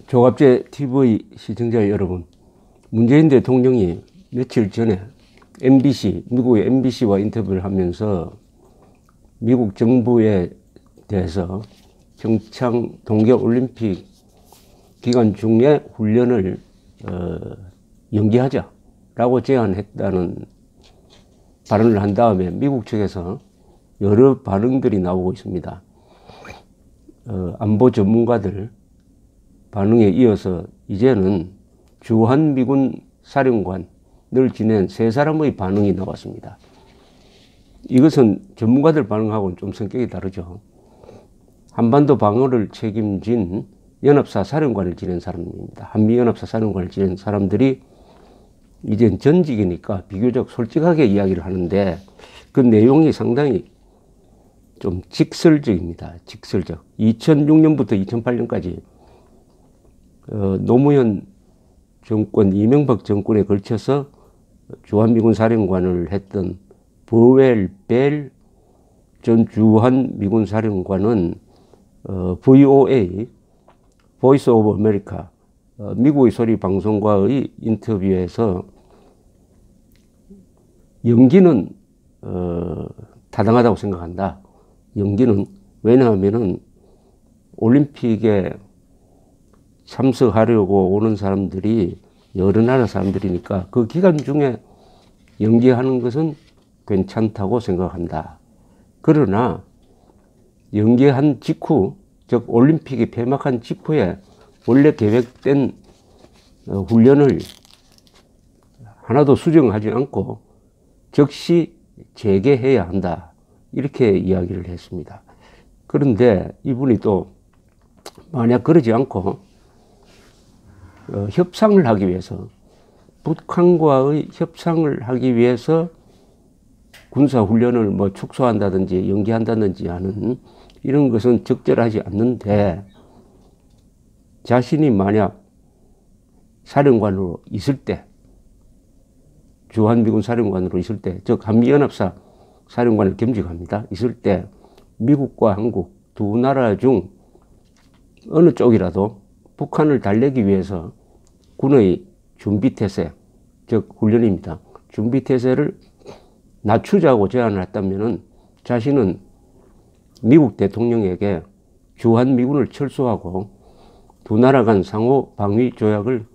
조갑제 TV 시청자 여러분, 문재인 대통령이 며칠 전에 미국의 MBC와 인터뷰를 하면서 미국 정부에 대해서 평창 동계올림픽 기간 중에 훈련을 연기하자라고 제안했다는 발언을 한 다음에 미국 측에서 여러 반응들이 나오고 있습니다. 안보 전문가들 반응에 이어서 이제는 주한미군 사령관을 지낸 세 사람의 반응이 나왔습니다. 이것은 전문가들 반응하고는 좀 성격이 다르죠. 한반도 방어를 책임진 연합사 사령관을 지낸 사람입니다. 한미연합사 사령관을 지낸 사람들이 이젠 전직이니까 비교적 솔직하게 이야기를 하는데 그 내용이 상당히 좀 직설적입니다. 직설적. 2006년부터 2008년까지 노무현 정권, 이명박 정권에 걸쳐서 주한미군 사령관을 했던 버웰 벨 전 주한미군 사령관은 VOA, 보이스 오브 아메리카, 미국의 소리 방송과의 인터뷰에서 연기는 타당하다고 생각한다. 연기는 왜냐하면은 올림픽에 참석하려고 오는 사람들이 여러 나라 사람들이니까 그 기간 중에 연기하는 것은 괜찮다고 생각한다. 그러나 연기한 직후, 즉 올림픽이 폐막한 직후에 원래 계획된 훈련을 하나도 수정하지 않고 즉시 재개해야 한다. 이렇게 이야기를 했습니다. 그런데 이분이 또 만약 그러지 않고 협상을 하기 위해서, 북한과의 협상을 하기 위해서 군사훈련을 뭐 축소한다든지 연기한다든지 하는 이런 것은 적절하지 않는데, 자신이 만약 사령관으로 있을 때, 주한미군 사령관으로 있을 때, 즉 한미연합사 사령관을 겸직합니다. 있을 때 미국과 한국 두 나라 중 어느 쪽이라도 북한을 달래기 위해서 군의 준비태세, 즉 훈련입니다. 준비태세를 낮추자고 제안을 했다면 자신은 미국 대통령에게 주한미군을 철수하고 두 나라 간 상호 방위 조약을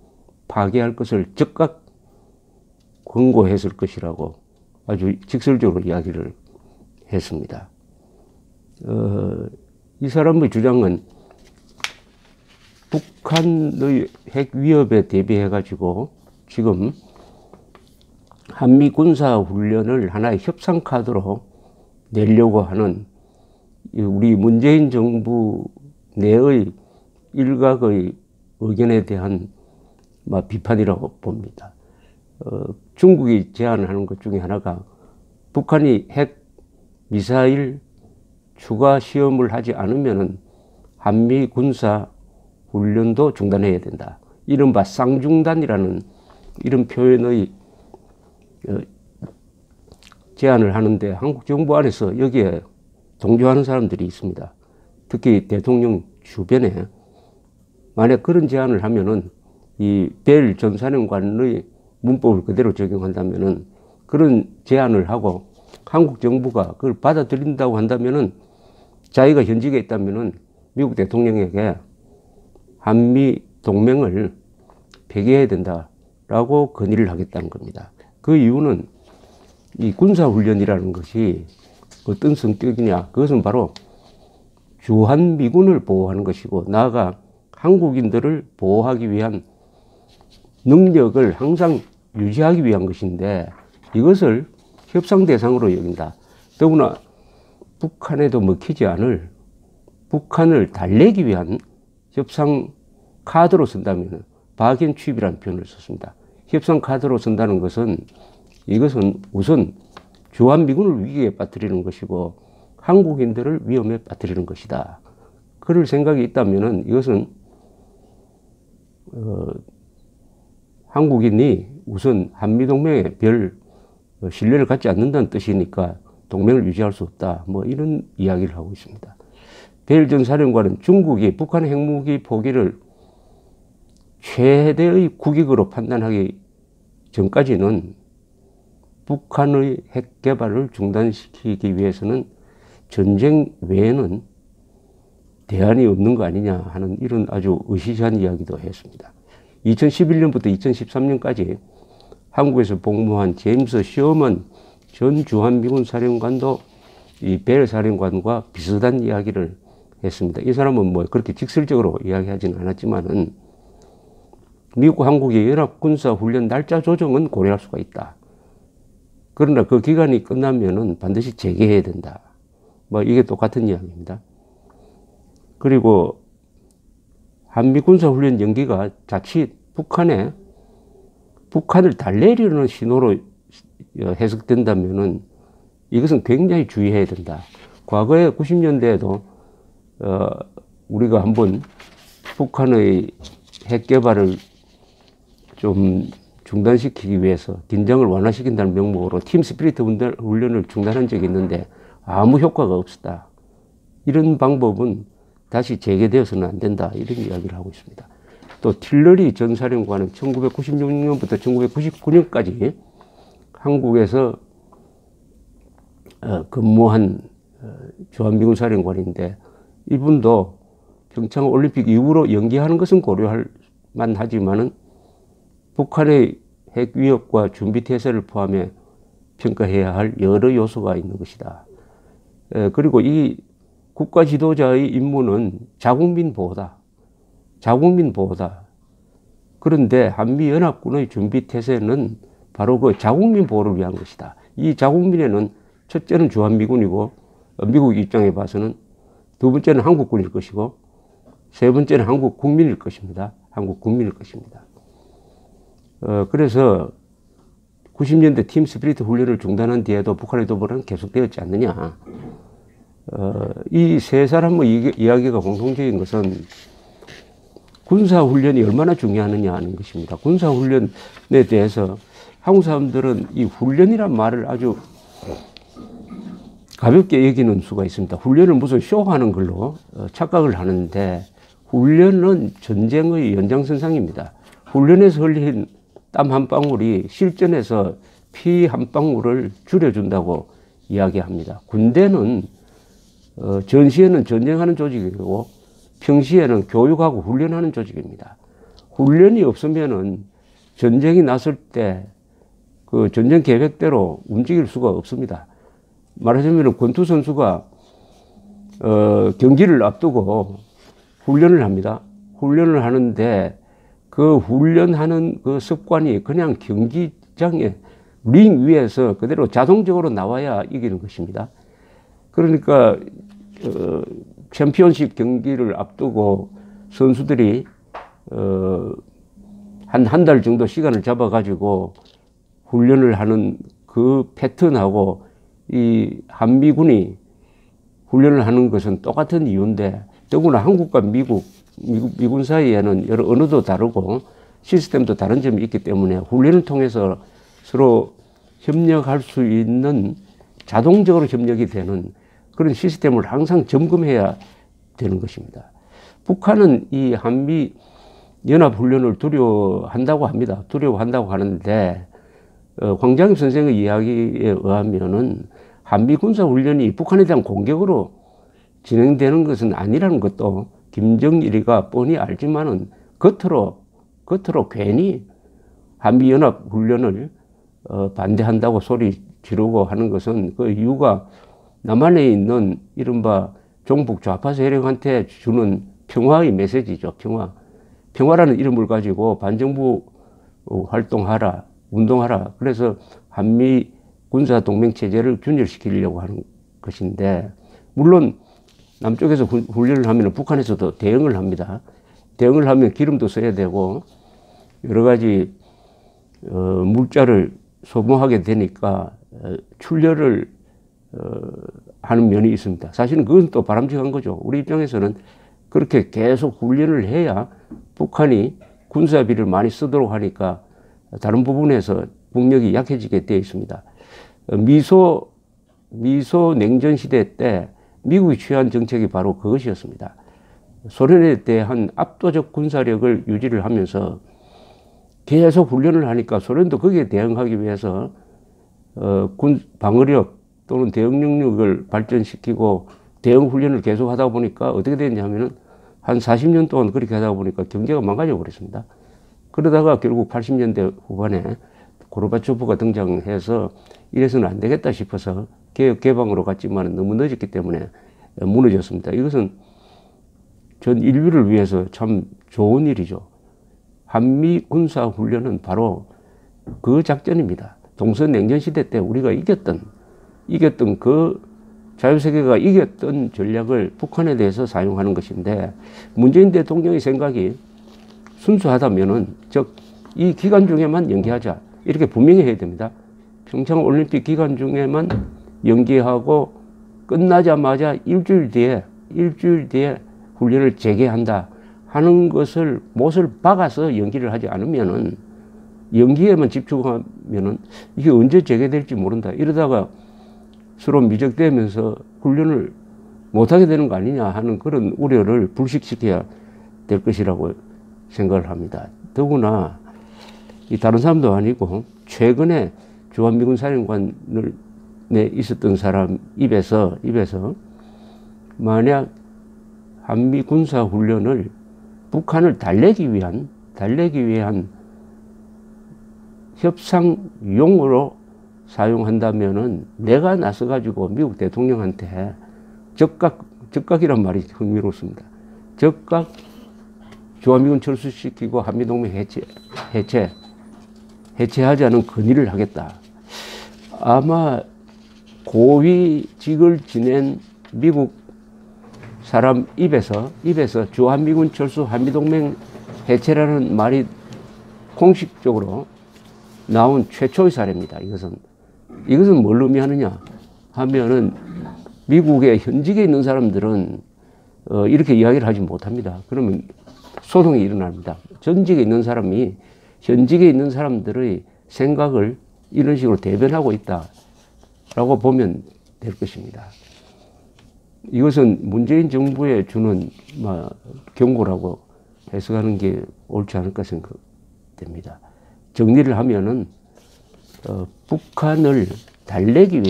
파기할 것을 즉각 권고했을 것이라고 아주 직설적으로 이야기를 했습니다. 이 사람의 주장은 북한의 핵 위협에 대비해 가지고 지금 한미 군사 훈련을 하나의 협상 카드로 내려고 하는 우리 문재인 정부 내의 일각의 의견에 대한 비판이라고 봅니다. 중국이 제안하는 것 중에 하나가 북한이 핵 미사일 추가 시험을 하지 않으면 한미 군사 훈련도 중단해야 된다. 이른바 쌍중단이라는 이런 표현의 제안을 하는데 한국 정부 안에서 여기에 동조하는 사람들이 있습니다. 특히 대통령 주변에 만약 그런 제안을 하면은 이 벨 전 사령관의 문법을 그대로 적용한다면은, 그런 제안을 하고 한국 정부가 그걸 받아들인다고 한다면은 자기가 현직에 있다면은 미국 대통령에게 한미 동맹을 폐기해야 된다라고 건의를 하겠다는 겁니다. 그 이유는 이 군사훈련이라는 것이 어떤 성격이냐, 그것은 바로 주한미군을 보호하는 것이고 나아가 한국인들을 보호하기 위한 능력을 항상 유지하기 위한 것인데, 이것을 협상 대상으로 여긴다. 더구나 북한에도 먹히지 않을, 북한을 달래기 위한 협상 카드로 쓴다면, 바겐 칩이라는 표현을 썼습니다. 협상 카드로 쓴다는 것은, 이것은 우선 주한미군을 위기에 빠뜨리는 것이고 한국인들을 위험에 빠뜨리는 것이다. 그럴 생각이 있다면 이것은 한국인이 우선 한미동맹에 별 신뢰를 갖지 않는다는 뜻이니까 동맹을 유지할 수 없다. 뭐 이런 이야기를 하고 있습니다. 벨 전 사령관은 중국이 북한 핵무기 포기를 최대의 국익으로 판단하기 전까지는 북한의 핵 개발을 중단시키기 위해서는 전쟁 외에는 대안이 없는 거 아니냐 하는 이런 아주 의시시한 이야기도 했습니다. 2011년부터 2013년까지 한국에서 복무한 제임스 셔먼 전 주한미군 사령관도 이 벨 사령관과 비슷한 이야기를 했습니다. 이 사람은 뭐 그렇게 직설적으로 이야기하지는 않았지만은 미국 한국의 연합군사훈련 날짜 조정은 고려할 수가 있다. 그러나 그 기간이 끝나면은 반드시 재개해야 된다. 뭐 이게 똑같은 이야기입니다. 그리고 한미 군사훈련 연기가 자칫 북한을 달래려는 신호로 해석된다면은 이것은 굉장히 주의해야 된다. 과거에 90년대에도 우리가 한번 북한의 핵 개발을 좀 중단시키기 위해서 긴장을 완화시킨다는 명목으로 팀 스피리트 훈련을 중단한 적이 있는데 아무 효과가 없었다. 이런 방법은 다시 재개되어서는 안 된다. 이런 이야기를 하고 있습니다. 또 틸러리 전 사령관은 1996년부터 1999년까지 한국에서 근무한 주한미군 사령관인데 이분도 평창 올림픽 이후로 연기하는 것은 고려할 만하지만은 북한의 핵 위협과 준비 태세를 포함해 평가해야 할 여러 요소가 있는 것이다. 그리고 이 국가 지도자의 임무는 자국민 보호다. 자국민 보호다. 그런데 한미연합군의 준비 태세는 바로 그 자국민 보호를 위한 것이다. 이 자국민에는 첫째는 주한미군이고 미국 입장에 봐서는 두 번째는 한국군일 것이고 세 번째는 한국 국민일 것입니다. 한국 국민일 것입니다. 그래서 90년대 팀 스피리트 훈련을 중단한 뒤에도 북한의 도발은 계속되었지 않느냐. 이 세 사람의 이야기가 공통적인 것은 군사훈련이 얼마나 중요하느냐 하는 것입니다. 군사훈련에 대해서 한국 사람들은 이 훈련이란 말을 아주 가볍게 여기는 수가 있습니다. 훈련을 무슨 쇼하는 걸로 착각을 하는데 훈련은 전쟁의 연장선상입니다. 훈련에서 흘린 땀 한 방울이 실전에서 피 한 방울을 줄여준다고 이야기합니다. 군대는 전시에는 전쟁하는 조직이고 평시에는 교육하고 훈련하는 조직입니다. 훈련이 없으면은 전쟁이 났을 때 그 전쟁 계획대로 움직일 수가 없습니다. 말하자면 권투 선수가 경기를 앞두고 훈련을 합니다. 훈련을 하는데 그 훈련하는 그 습관이 그냥 경기장에 링 위에서 그대로 자동적으로 나와야 이기는 것입니다. 그러니까 챔피언십 경기를 앞두고 선수들이 한 달 정도 시간을 잡아가지고 훈련을 하는 그 패턴하고 이 한미군이 훈련을 하는 것은 똑같은 이유인데 더구나 한국과 미군 사이에는 여러 언어도 다르고 시스템도 다른 점이 있기 때문에 훈련을 통해서 서로 협력할 수 있는 자동적으로 협력이 되는 그런 시스템을 항상 점검해야 되는 것입니다. 북한은 이 한미 연합훈련을 두려워한다고 합니다. 두려워한다고 하는데 황장엽 선생의 이야기에 의하면은 한미 군사훈련이 북한에 대한 공격으로 진행되는 것은 아니라는 것도 김정일이가 뻔히 알지만은 겉으로 괜히 한미연합훈련을 반대한다고 소리 지르고 하는 것은 그 이유가 남한에 있는 이른바 종북 좌파 세력한테 주는 평화의 메시지죠. 평화라는 이름을 가지고 반정부 활동하라, 운동하라. 그래서 한미 군사 동맹 체제를 균열시키려고 하는 것인데 물론 남쪽에서 훈련을 하면 북한에서도 대응을 합니다. 대응을 하면 기름도 써야 되고 여러 가지 물자를 소모하게 되니까 출혈을 하는 면이 있습니다. 사실은 그건 또 바람직한 거죠. 우리 입장에서는 그렇게 계속 훈련을 해야 북한이 군사비를 많이 쓰도록 하니까 다른 부분에서 국력이 약해지게 되어 있습니다. 미소 냉전 시대 때 미국이 취한 정책이 바로 그것이었습니다. 소련에 대한 압도적 군사력을 유지를 하면서 계속 훈련을 하니까 소련도 거기에 대응하기 위해서 방어력 또는 대응 능력을 발전시키고 대응 훈련을 계속 하다 보니까 어떻게 됐냐면은 한 40년 동안 그렇게 하다 보니까 경제가 망가져 버렸습니다. 그러다가 결국 80년대 후반에 고르바초프가 등장해서 이래서는 안 되겠다 싶어서 개혁 개방으로 갔지만 너무 늦었기 때문에 무너졌습니다. 이것은 전 인류를 위해서 참 좋은 일이죠. 한미 군사 훈련은 바로 그 작전입니다. 동서냉전 시대 때 우리가 이겼던 그 자유세계가 이겼던 전략을 북한에 대해서 사용하는 것인데, 문재인 대통령의 생각이 순수하다면은, 즉 이 기간 중에만 연기하자 이렇게 분명히 해야 됩니다. 평창 올림픽 기간 중에만 연기하고 끝나자마자 일주일 뒤에 훈련을 재개한다 하는 것을 못을 박아서 연기를 하지 않으면은, 연기에만 집중하면은 이게 언제 재개될지 모른다. 이러다가 서로 미적대면서 훈련을 못하게 되는 거 아니냐 하는 그런 우려를 불식시켜야 될 것이라고 생각을 합니다. 더구나 이 다른 사람도 아니고 최근에 주한미군 사령관에 있었던 사람 입에서 만약 한미 군사 훈련을 북한을 달래기 위한 협상용으로 사용한다면은 내가 나서가지고 미국 대통령한테 적각이란 말이 흥미롭습니다. 적각 주한미군 철수시키고 한미동맹 해체하자는 건의를 하겠다. 아마 고위직을 지낸 미국 사람 입에서 주한미군 철수 한미동맹 해체라는 말이 공식적으로 나온 최초의 사례입니다. 이것은 뭘 의미하느냐 하면은 미국의 현직에 있는 사람들은 이렇게 이야기를 하지 못합니다. 그러면 소송이 일어납니다. 현직에 있는 사람들의 생각을 이런 식으로 대변하고 있다라고 보면 될 것입니다. 이것은 문재인 정부에 주는 경고라고 해석하는 게 옳지 않을까 생각됩니다. 정리를 하면은 북한을 달래기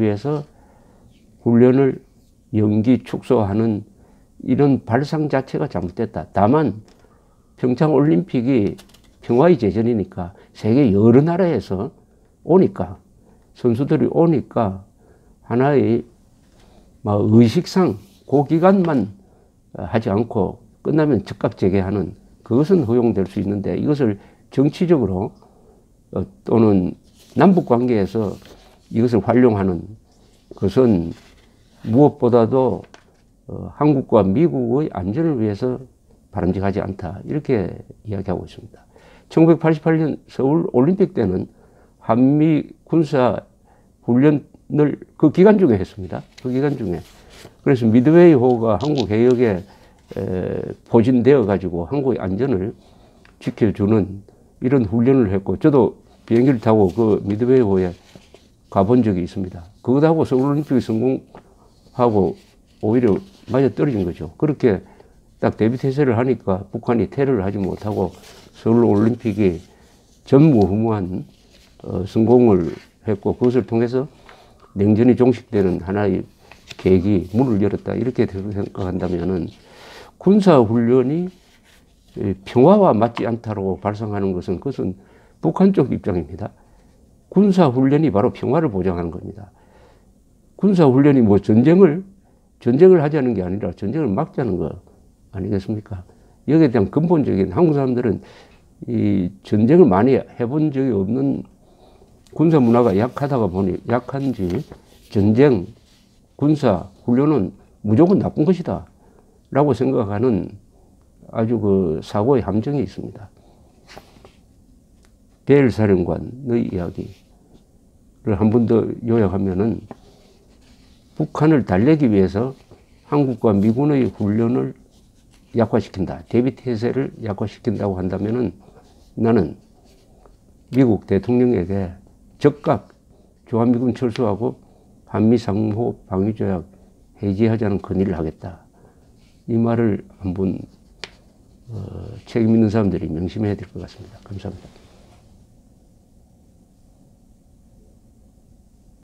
위해서 훈련을 연기 축소하는 이런 발상 자체가 잘못됐다. 다만 평창 올림픽이 평화의 제전이니까 세계 여러 나라에서 선수들이 오니까 하나의 의식상 그 기간만 하지 않고 끝나면 즉각 재개하는, 그것은 허용될 수 있는데, 이것을 정치적으로 또는 남북 관계에서 이것을 활용하는 것은 무엇보다도 한국과 미국의 안전을 위해서 바람직하지 않다, 이렇게 이야기하고 있습니다. 1988년 서울 올림픽 때는 한미 군사 훈련을 그 기간 중에 했습니다. 그래서 미드웨이호가 한국 해역에 포진되어 가지고 한국의 안전을 지켜주는 이런 훈련을 했고, 저도 비행기를 타고 그 미드웨이호에 가본 적이 있습니다. 그것하고 서울올림픽이 성공하고 오히려 맞아 떨어진 거죠. 그렇게 딱 대비태세를 하니까 북한이 테러를 하지 못하고 서울올림픽이 전무후무한 성공을 했고, 그것을 통해서 냉전이 종식되는 하나의 계기, 문을 열었다, 이렇게 생각한다면은 군사훈련이 평화와 맞지 않다고 발상하는 것은 그것은 북한 쪽 입장입니다. 군사훈련이 바로 평화를 보장하는 겁니다. 군사훈련이 전쟁을 하자는 게 아니라 전쟁을 막자는 거 아니겠습니까? 여기에 대한 근본적인, 한국 사람들은 이 전쟁을 많이 해본 적이 없는 군사 문화가 약하다가 보니 약한지 전쟁, 군사 훈련은 무조건 나쁜 것이다 라고 생각하는 아주 그 사고의 함정이 있습니다. 벨 사령관의 이야기를 한 번 더 요약하면은, 북한을 달래기 위해서 한국과 미군의 훈련을 약화시킨다, 대비태세를 약화시킨다고 한다면은 나는 미국 대통령에게 즉각 주한미군 철수하고 한미 상호 방위조약 해지하자는 건의를 하겠다. 이 말을 한번 책임 있는 사람들이 명심해야 될 것 같습니다. 감사합니다.